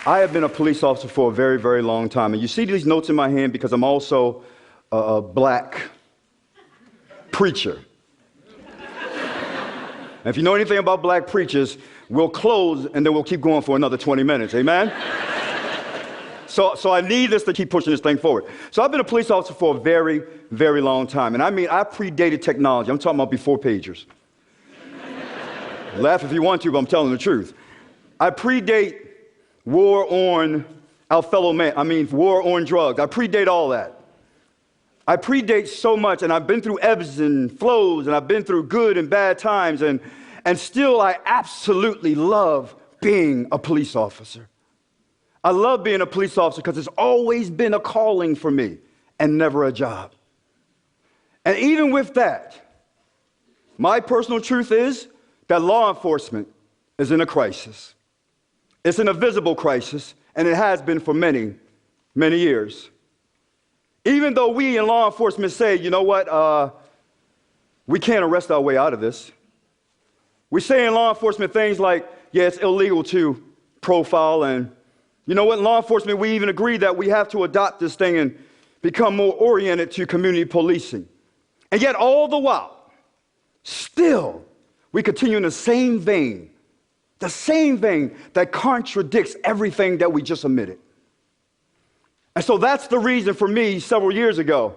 I have been a police officer for a very, very long time. And you see these notes in my hand because I'm also a black preacher. And if you know anything about black preachers, we'll close and then we'll keep going for another 20 minutes. Amen? So I need this to keep pushing this thing forward. So I've been a police officer for a very, very long time. And I mean, I predated technology. I'm talking about before pagers. Laugh if you want to, but I'm telling the truth. I predate war on our fellow man. War on drugs. I predate all that. I predate so much, and I've been through ebbs and flows, and I've been through good and bad times, and still I absolutely love being a police officer. I love being a police officer because it's always been a calling for me and never a job. And even with that, my personal truth is that law enforcement is in a crisis. It's an invisible crisis, and it has been for many, many years. Even though we in law enforcement say, you know what, we can't arrest our way out of this. We say in law enforcement things like, yeah, it's illegal to profile, and you know what, in law enforcement, we even agree that we have to adopt this thing and become more oriented to community policing. And yet all the while, still, we continue in the same vein that contradicts everything that we just admitted. And so that's the reason for me several years ago,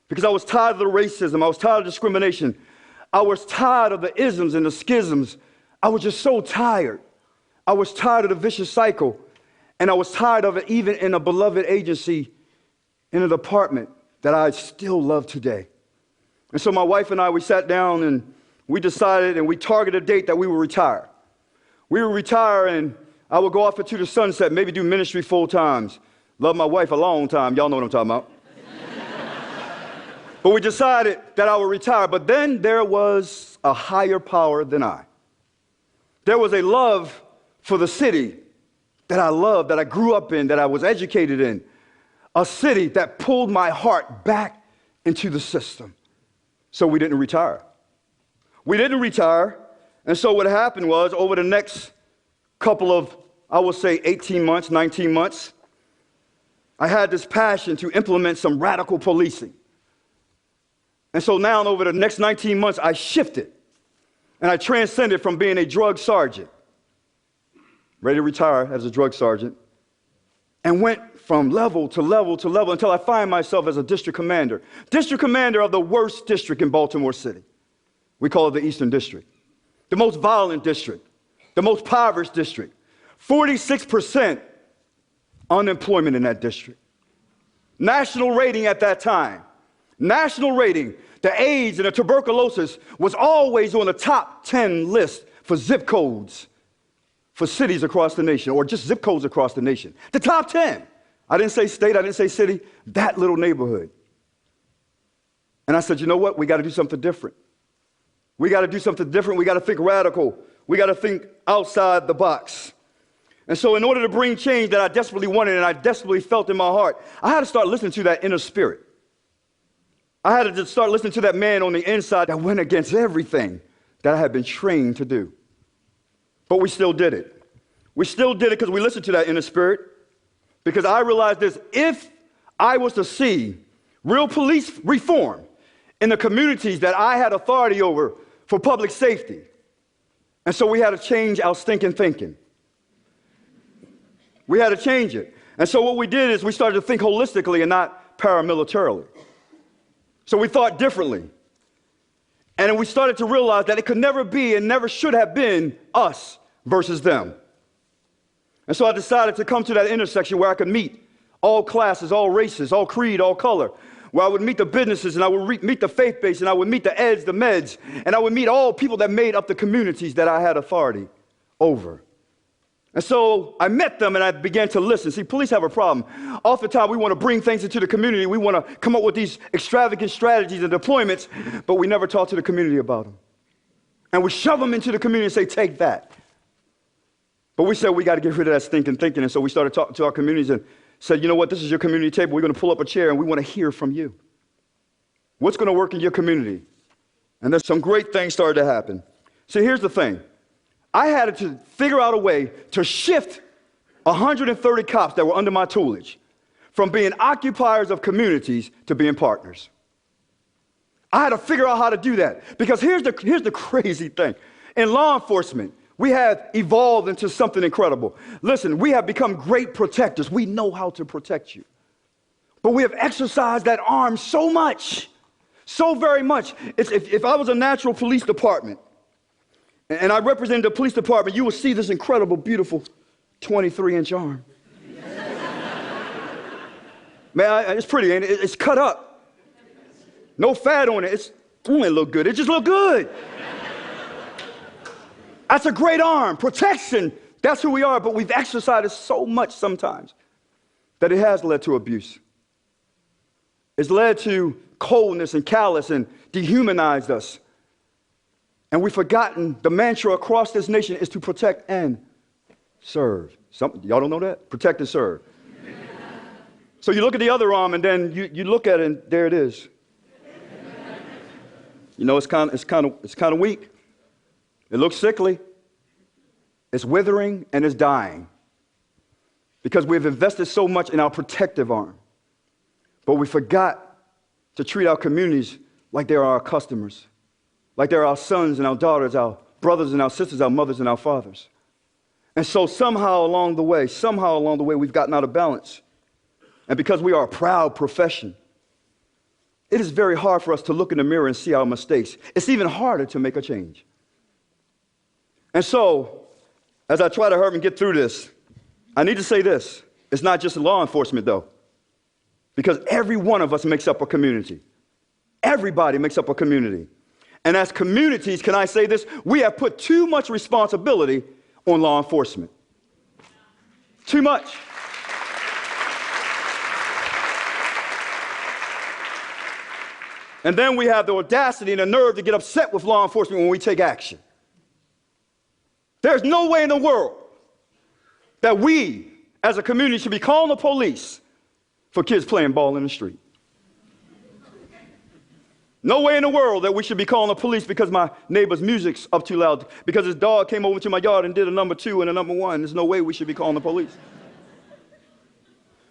because I was tired of the racism, I was tired of discrimination, I was tired of the isms and the schisms. I was just so tired. I was tired of the vicious cycle, and I was tired of it even in a beloved agency, in a department that I still love today. And so my wife and I, we sat down and we decided and we targeted a date that we would retire. We would retire and I would go off into the sunset, maybe do ministry full times. Love my wife a long time. Y'all know what I'm talking about. But we decided that I would retire. But then there was a higher power than I. There was a love for the city that I loved, that I grew up in, that I was educated in. A city that pulled my heart back into the system. So we didn't retire. We didn't retire. And so what happened was, over the next couple of, I would say 18 months, 19 months, I had this passion to implement some radical policing. And so now over the next 19 months, I shifted and I transcended from being a drug sergeant, ready to retire as a drug sergeant, and went from level to level to level until I find myself as a district commander of the worst district in Baltimore City. We call it the Eastern District. The most violent district, the most impoverished district, 46% unemployment in that district. National rating at that time, the AIDS and the tuberculosis was always on the top 10 list for zip codes for cities across the nation, or just zip codes across the nation. The top 10. I didn't say state, I didn't say city, that little neighborhood. And I said, you know what? We got to do something different. We got to do something different. We got to think radical. We got to think outside the box. And so in order to bring change that I desperately wanted and I desperately felt in my heart, I had to start listening to that inner spirit. I had to just start listening to that man on the inside that went against everything that I had been trained to do. But we still did it. We still did it because we listened to that inner spirit. Because I realized this: if I was to see real police reform in the communities that I had authority over for public safety, and so we had to change our stinking thinking. We had to change it. And so what we did is we started to think holistically and not paramilitarily. So we thought differently. And we started to realize that it could never be and never should have been us versus them. And so I decided to come to that intersection where I could meet all classes, all races, all creed, all color, where I would meet the businesses and I would meet the faith base and I would meet the eds, the meds, and I would meet all people that made up the communities that I had authority over. And so I met them and I began to listen. See, police have a problem. Oftentimes we want to bring things into the community. We want to come up with these extravagant strategies and deployments, but we never talk to the community about them. And we shove them into the community and say, take that. But we said we got to get rid of that stinking thinking. And so we started talking to our communities and said, you know what, this is your community table. We're going to pull up a chair and we want to hear from you. What's going to work in your community? And then some great things started to happen. See, here's the thing. I had to figure out a way to shift 130 cops that were under my tutelage, from being occupiers of communities to being partners. I had to figure out how to do that, because here's the crazy thing. In law enforcement, we have evolved into something incredible. Listen, we have become great protectors. We know how to protect you. But we have exercised that arm so much, so very much. If I was a natural police department, and I represented the police department, you would see this incredible, beautiful 23-inch arm. Man, it's pretty, ain't it? It's cut up. No fat on it. It look good. It just look good. That's a great arm. Protection, that's who we are, but we've exercised it so much sometimes that it has led to abuse. It's led to coldness and callous and dehumanized us. And we've forgotten the mantra across this nation is to protect and serve. Y'all don't know that? Protect and serve. So you look at the other arm and then you look at it and there it is. You know, it's kind of weak. It looks sickly. It's withering and it's dying because we've invested so much in our protective arm. But we forgot to treat our communities like they're our customers, like they're our sons and our daughters, our brothers and our sisters, our mothers and our fathers. And so somehow along the way, we've gotten out of balance. And because we are a proud profession, it is very hard for us to look in the mirror and see our mistakes. It's even harder to make a change. And so, as I try to hurry and get through this, I need to say this. It's not just law enforcement, though, because every one of us makes up a community. Everybody makes up a community. And as communities, can I say this? We have put too much responsibility on law enforcement. Too much. And then we have the audacity and the nerve to get upset with law enforcement when we take action. There's no way in the world that we, as a community, should be calling the police for kids playing ball in the street. No way in the world that we should be calling the police because my neighbor's music's up too loud, because his dog came over to my yard and did a number 2 and a number 1. There's no way we should be calling the police.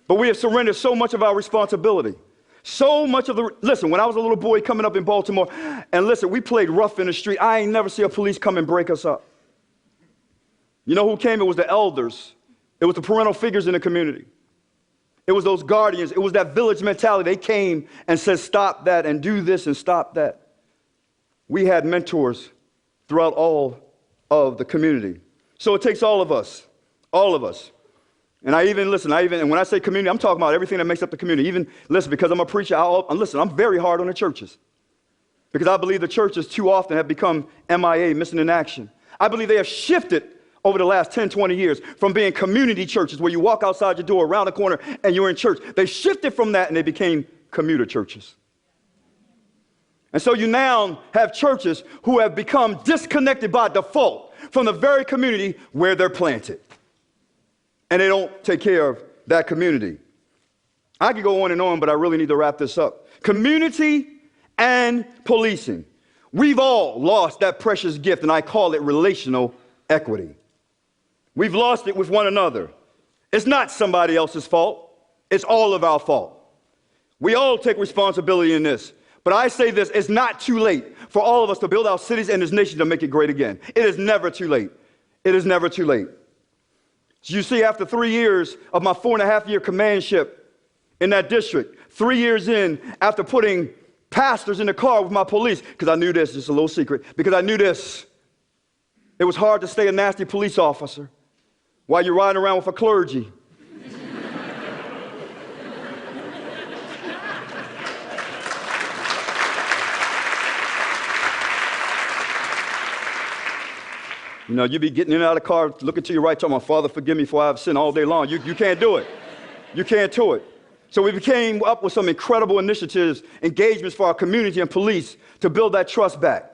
But we have surrendered so much of our responsibility. Listen, when I was a little boy coming up in Baltimore, and listen, we played rough in the street. I ain't never see a police come and break us up. You know who came? It was the elders. It was the parental figures in the community. It was those guardians. It was that village mentality. They came and said, stop that and do this and stop that. We had mentors throughout all of the community. So it takes all of us. And and when I say community, I'm talking about everything that makes up the community. Even, listen, because I'm a preacher, I'm very hard on the churches. Because I believe the churches too often have become MIA, missing in action. I believe they have shifted over the last 10, 20 years from being community churches where you walk outside your door, around the corner, and you're in church. They shifted from that and they became commuter churches. And so you now have churches who have become disconnected by default from the very community where they're planted. And they don't take care of that community. I could go on and on, but I really need to wrap this up. Community and policing. We've all lost that precious gift, and I call it relational equity. We've lost it with one another. It's not somebody else's fault. It's all of our fault. We all take responsibility in this. But I say this, it's not too late for all of us to build our cities and this nation to make it great again. It is never too late. It is never too late. So you see, after 3 years of my 4.5-year commandship in that district, 3 years in, after putting pastors in the car with my police, because I knew this, just a little secret, because I knew this, it was hard to stay a nasty police officer while you're riding around with a clergy. You know, you be getting in and out of the car, looking to your right, talking about, Father, forgive me for I have sinned all day long. You can't do it. You can't do it. So we came up with some incredible initiatives, engagements for our community and police to build that trust back.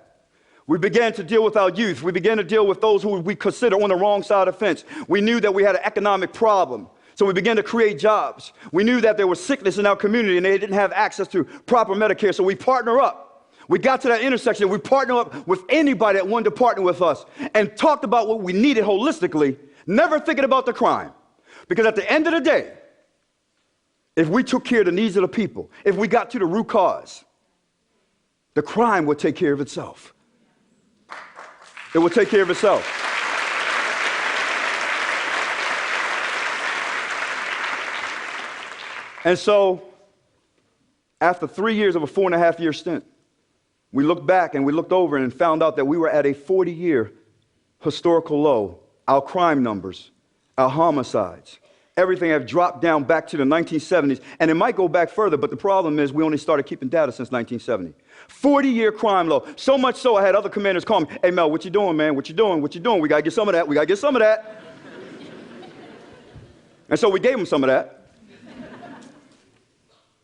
We began to deal with our youth. We began to deal with those who we consider on the wrong side of the fence. We knew that we had an economic problem. So we began to create jobs. We knew that there was sickness in our community and they didn't have access to proper Medicare. So we partner up. We got to that intersection. We partnered up with anybody that wanted to partner with us and talked about what we needed holistically, never thinking about the crime. Because at the end of the day, if we took care of the needs of the people, if we got to the root cause, the crime would take care of itself. It will take care of itself. And so, after 3 years of a 4.5-year stint, we looked back and we looked over and found out that we were at a 40-year historical low. Our crime numbers, our homicides, everything have dropped down back to the 1970s. And it might go back further, but the problem is we only started keeping data since 1970. 40-year crime low. So much so I had other commanders call me, "Hey, Mel, what you doing, man? What you doing? What you doing? We got to get some of that. We got to get some of that." And so we gave them some of that.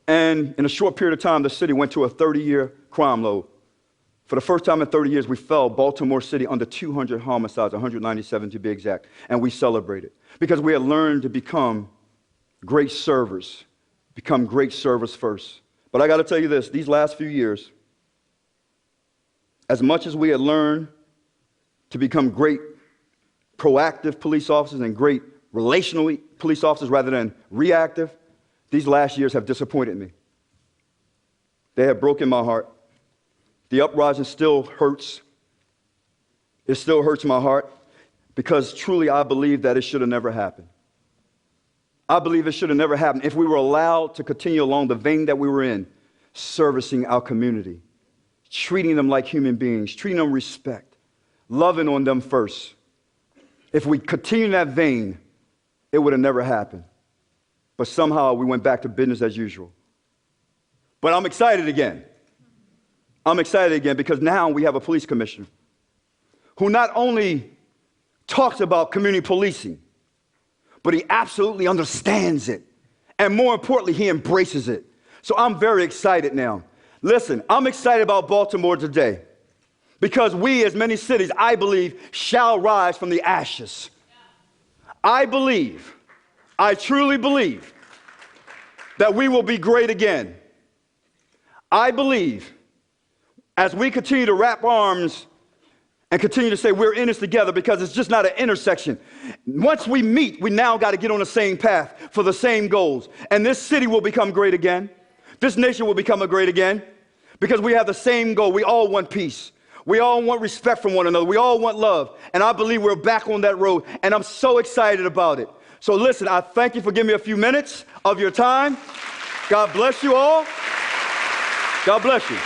And in a short period of time, the city went to a 30-year crime low. For the first time in 30 years, we fell Baltimore City under 200 homicides, 197 to be exact, and we celebrated because we had learned to become great servers first. But I got to tell you this, these last few years, as much as we had learned to become great proactive police officers and great relational police officers rather than reactive, these last years have disappointed me. They have broken my heart. The uprising still hurts. It still hurts my heart because truly I believe that it should have never happened. I believe it should have never happened if we were allowed to continue along the vein that we were in, servicing our community, treating them like human beings, treating them with respect, loving on them first. If we continued in that vein, it would have never happened. But somehow we went back to business as usual. But I'm excited again. I'm excited again because now we have a police commissioner who not only talks about community policing, but he absolutely understands it. And more importantly, he embraces it. So I'm very excited now. Listen, I'm excited about Baltimore today because we, as many cities, I believe, shall rise from the ashes. I truly believe that we will be great again. I believe as we continue to wrap arms and continue to say we're in this together because it's just not an intersection. Once we meet, we now got to get on the same path for the same goals. And this city will become great again. This nation will become great again because we have the same goal. We all want peace. We all want respect from one another. We all want love. And I believe we're back on that road. And I'm so excited about it. So listen, I thank you for giving me a few minutes of your time. God bless you all. God bless you.